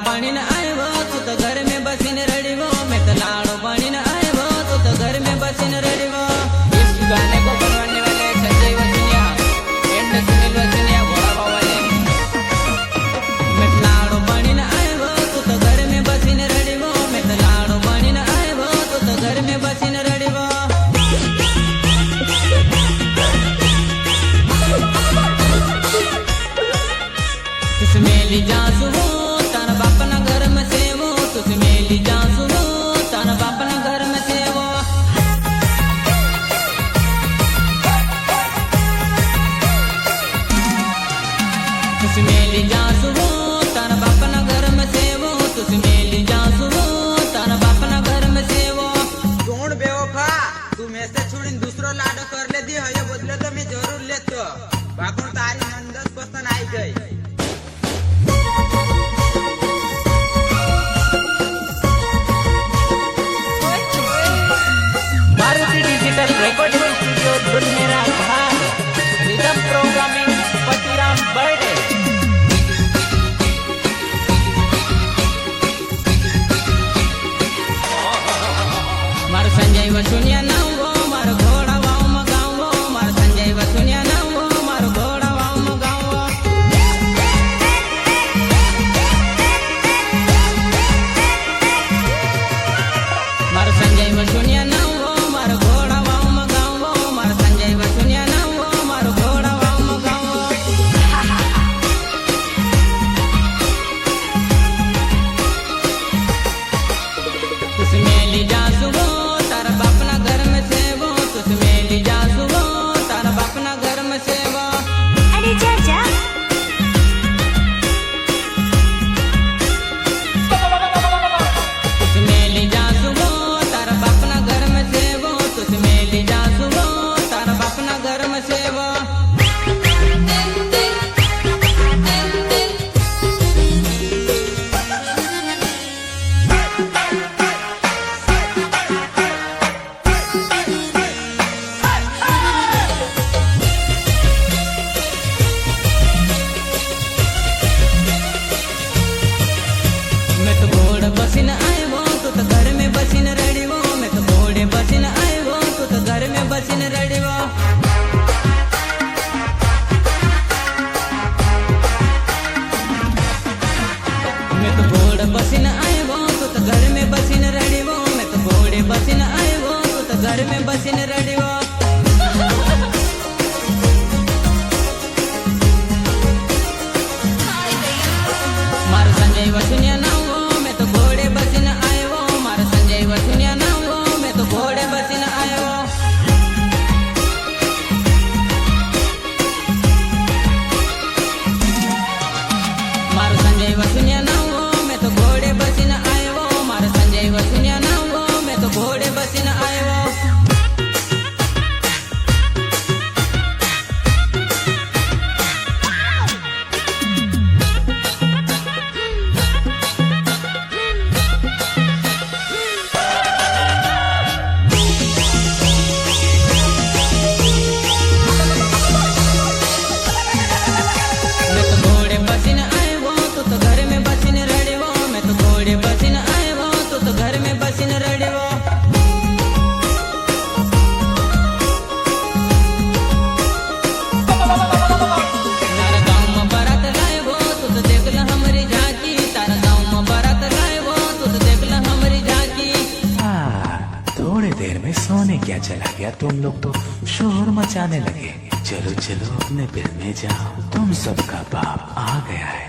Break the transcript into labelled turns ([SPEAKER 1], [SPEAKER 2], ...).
[SPEAKER 1] पानी न आयो तू तो घर में बसीन रड़ीवो मैं तो लाड़ो पानी न आयो तू तो घर में बसीन रड़ीवो। इस गाने को बनवाने वाले संजय वसुनिया एंड सुनील वसुनिया घोड़ा वाले। मैं तो लाड़ो पानी न आयो तू तो घर में बसीन रड़ीवो मैं तो लाड़ो पानी न आयो तू तो घर में बसीन रड़ीवो। मेली जासू तान बापना घर में सेवो तुझ मेली जासू तान बापना घर में सेवो। तुझ मेली जासू तान बापना घर में सेवो तुझ मेली जासू तान बापना घर में सेवो।
[SPEAKER 2] कोण बेवफा तू मेसे छोड़ीन दूसरो लाडो कर ले दी है बदले तो मैं जरूर लेतो बाकोण तारी नंदस पसंद आई गई।
[SPEAKER 1] डिजिटल रिकॉर्डिंग स्टूडियो दुलमेरा भाग रिदम प्रोग्रामिंग पतिराम बर्डे। मार संजय वसुनिया नावो मार घोड़ा वाव मगावो मार संजय वसुनिया नावो मार घोड़ा वाव मगावो। मार संजय वसुनिया नावो मार घोड़ा वाव मगावो मार संजय वसुनिया नावो मार घोड़ा वाव मगावो। तुझ मेली जासू तारा बापना घर में सेवो तुझ मेली जासू तारा बापना घर में सेवो।
[SPEAKER 3] अरे चाचा
[SPEAKER 1] तुझ मेली जासू तारा बापना घर में सेवो तुझ मेली जासू तारा बापना घर में सेवो। मैं तो घोड़े बसीन आयो तू तो घर में बसीन रड़ीवो मैं तो घोड़े बसीन आयो तू तो घर में बसीन रड़ीवो। मैं तो घोड़े बसीन आयो तू तो घर में बसीन रड़ीवो मैं तो घोड़े बसीन आयो तू तो घर में बसीन रड़ीवो। मार संजय वसुनिया नावो मैं तो घोड़े बसीन आयो मार संजय वसुनिया नावो मैं तो घोड़े बसीन आयो। मार संजय वसुनिया नावो मैं तो घोड़े बसीन आयो मार संजय वसुनिया नावो मैं तो घोड़े बसीन आयो। मैं तो घोड़े बसीन आयो तू तो घर में बसीन रड़ीवो मैं तो घोड़े बसीन आयो तू तो घर में बसीन रड़ीवो। तारा गाँव में बारात लायो तू तो देख ल हमारी झांकी तारा गाँव में बारात लायो तू तो देख ल हमारी झांकी।
[SPEAKER 4] थोड़ी देर में सोने क्या चला गया तुम लोग तो शोर मचाने लगे। चलो चलो अपने बिल में जाओ तुम सबका बाप आ गया है।